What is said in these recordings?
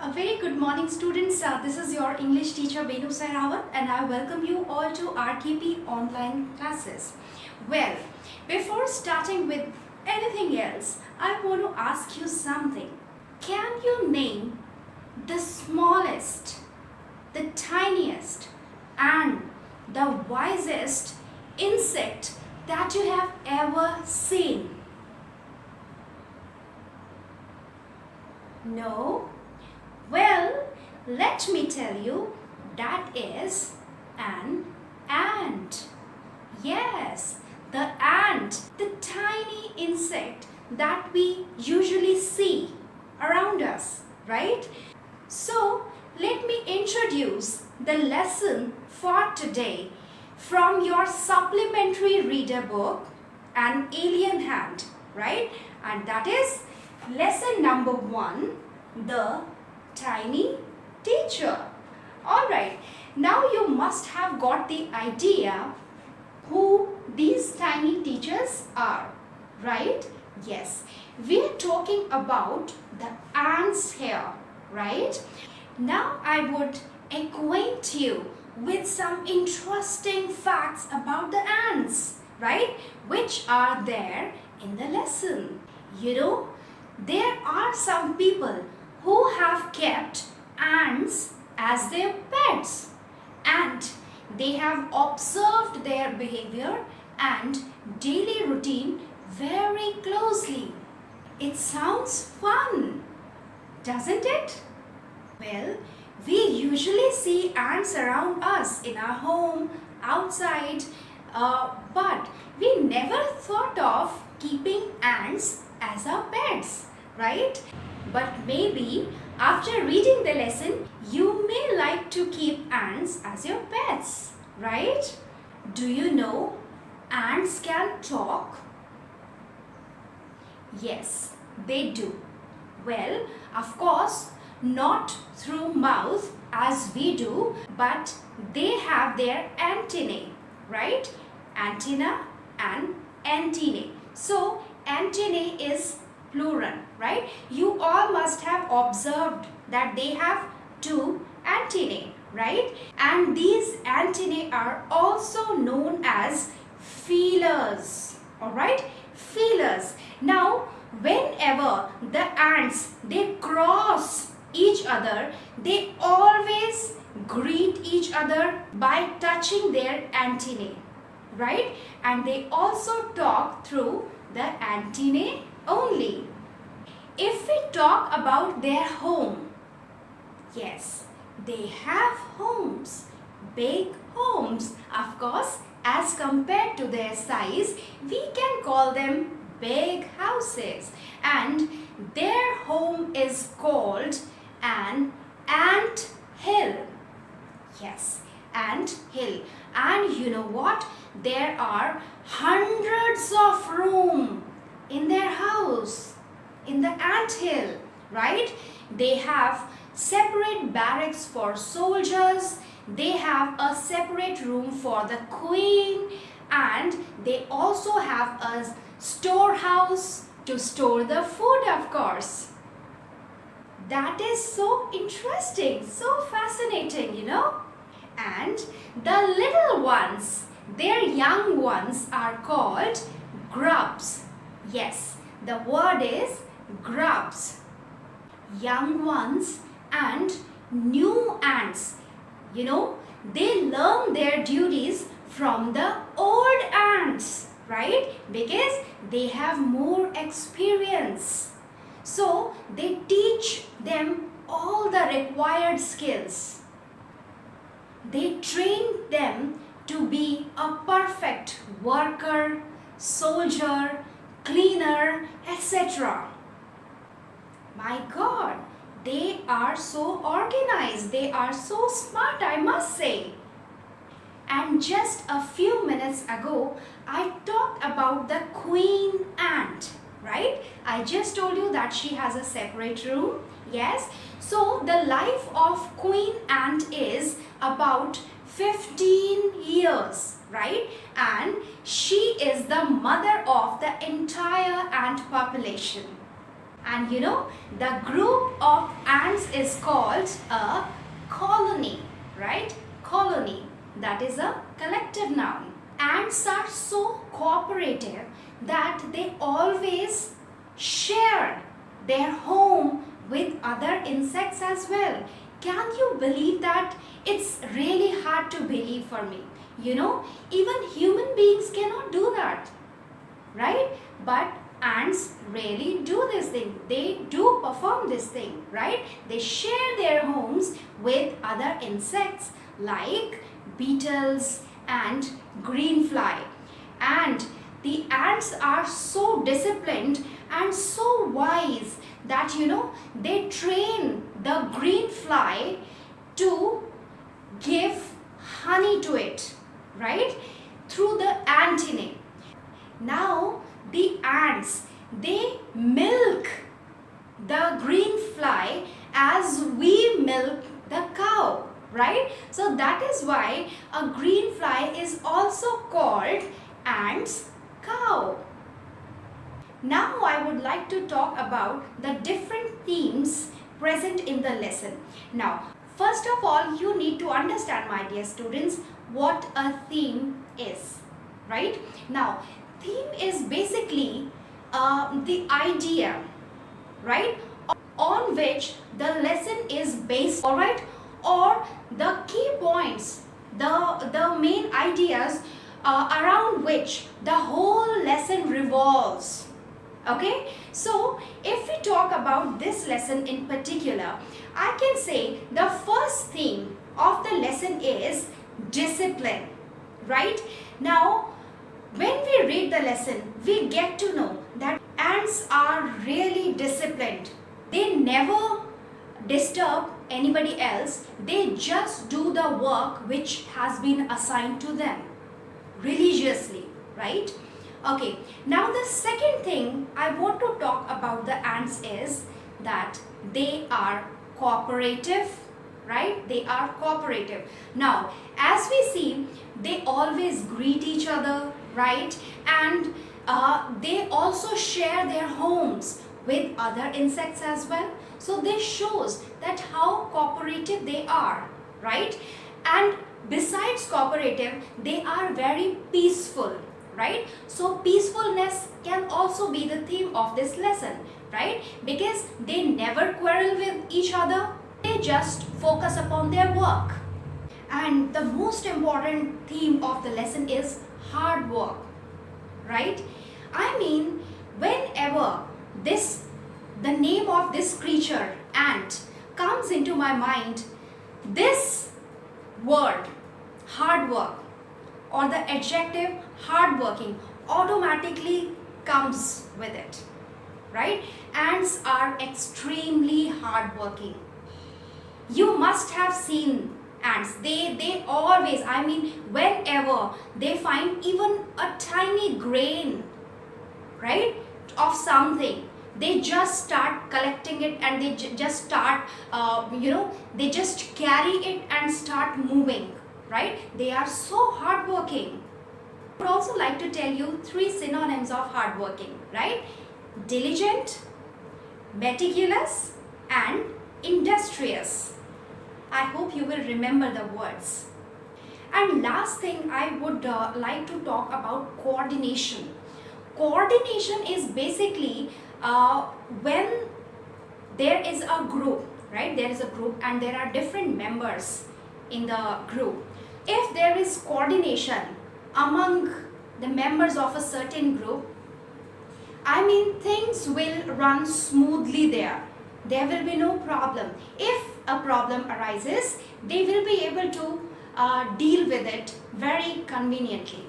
A very good morning students. This is your English teacher Venu Sairawat and I welcome you all to RKP online classes. Well, before starting with anything else, I want to ask you something. Can you name the smallest, the tiniest and the wisest insect that you have ever seen? No? Well, let me tell you, that is an ant. Yes, the ant, the tiny insect that we usually see around us, right? So, let me introduce the lesson for today from your supplementary reader book, An Alien Hand, right? And that is lesson number 1, The Tiny Teacher. Alright, now you must have got the idea who these tiny teachers are, right? Yes, we are talking about the ants here, right? Now I would acquaint you with some interesting facts about the ants, right? Which are there in the lesson. You know, there are some people who have kept ants as their pets and they have observed their behavior and daily routine very closely. It sounds fun, doesn't it? Well, we usually see ants around us in our home, outside, but we never thought of keeping ants as our pets, right? But maybe after reading the lesson, you may like to keep ants as your pets, right? Do you know ants can talk? Yes, they do. Well, of course, not through mouth as we do, but they have their antennae, right? Antenna and antennae. So, antennae is plural, right? You all must have observed that they have 2 antennae, right? And these antennae are also known as feelers, alright? Feelers. Now, whenever the ants, they cross each other, they always greet each other by touching their antennae, right? And they also talk through the antennae only. If we talk about their home, yes, they have homes, big homes. Of course, as compared to their size, we can call them big houses. And their home is called an ant hill. Yes, ant hill. And you know what? There are hundreds of rooms in their house, in the ant hill, right? They have separate barracks for soldiers, they have a separate room for the queen, and they also have a storehouse to store the food, of course. That is so interesting, so fascinating, you know. And the little ones, their young ones are called grubs. Yes, the word is grubs. Young ones and new ants, you know, they learn their duties from the old ants, right? Because they have more experience. So they teach them all the required skills. They train them to be a perfect worker, soldier, cleaner, etc. My God, they are so organized, they are so smart, I must say. And just a few minutes ago, I talked about the queen ant, right? I just told you that she has a separate room, yes. So the life of queen ant is about 15 years, right? And she is the mother of the entire ant population. And you know, the group of ants is called a colony, right? Colony, that is a collective noun. Ants are so cooperative that they always share their home with other insects as well. Can you believe that? It's really hard to believe for me. You know, even human beings cannot do that, right? But ants really do this thing. They do perform this thing, right? They share their homes with other insects like beetles and green fly. And the ants are so disciplined and so wise that, you know, they train the green fly to give honey to it, right? Through the antennae. Now the ants, they milk the green fly as we milk the cow, right? So that is why a green fly is also called ant's cow. Now I would like to talk about the different themes present in the lesson. Now, first of all, you need to understand, my dear students, what a theme is, right? Now, theme is basically the idea, right, on which the lesson is based, all right, or the key points, the main ideas around which the whole lesson revolves. Okay, so if we talk about this lesson in particular, I can say the first theme of the lesson is discipline, right? Now, when we read the lesson, we get to know that ants are really disciplined. They never disturb anybody else. They just do the work which has been assigned to them religiously, right? Okay, now the second thing I want to talk about the ants is that they are cooperative, right? They are cooperative. Now, as we see, they always greet each other, right? And they also share their homes with other insects as well. So this shows that how cooperative they are, right? And besides cooperative, they are very peaceful, right? So peacefulness can also be the theme of this lesson, right? Because they never quarrel with each other. They just focus upon their work. And the most important theme of the lesson is hard work, right? I mean, whenever the name of this creature, ant, comes into my mind, this word, hard work, or the adjective hardworking automatically comes with it, right? Ants are extremely hardworking. You must have seen ants. They always, I mean, whenever they find even a tiny grain, right, of something, they just start collecting it and they just start, they just carry it and start moving, right? They are so hardworking. I would also like to tell you 3 synonyms of hardworking, right? Diligent, meticulous, and industrious. I hope you will remember the words. And last thing, I would like to talk about coordination. Coordination is basically when there is a group, right? There is a group and there are different members in the group. If there is coordination among the members of a certain group, I mean, things will run smoothly there. There will be no problem. If a problem arises, they will be able to deal with it very conveniently,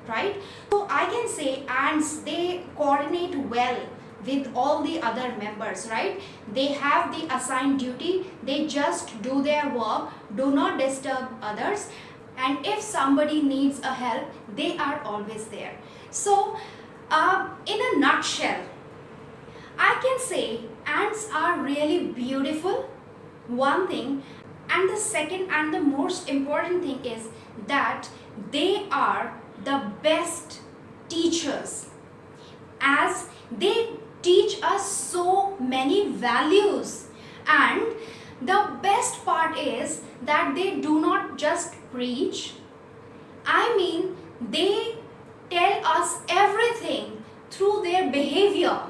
right? So I can say ants, they coordinate well with all the other members, right? They have the assigned duty. They just do their work, do not disturb others. And if somebody needs a help, they are always there. So in a nutshell, I can say ants are really beautiful, one thing, and the second and the most important thing is that they are the best teachers, as they teach us so so many values, and the best part is that they do not just preach. I mean, they tell us everything through their behavior,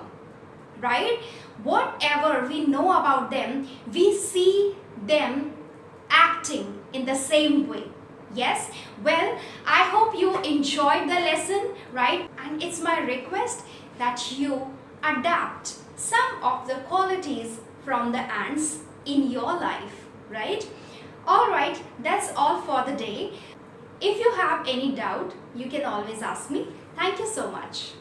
right? Whatever we know about them, we see them acting in the same way. Yes? Well, I hope you enjoyed the lesson, right? And it's my request that you adapt some of the qualities from the ants in your life, right? Alright, that's all for the day. If you have any doubt, you can always ask me. Thank you so much.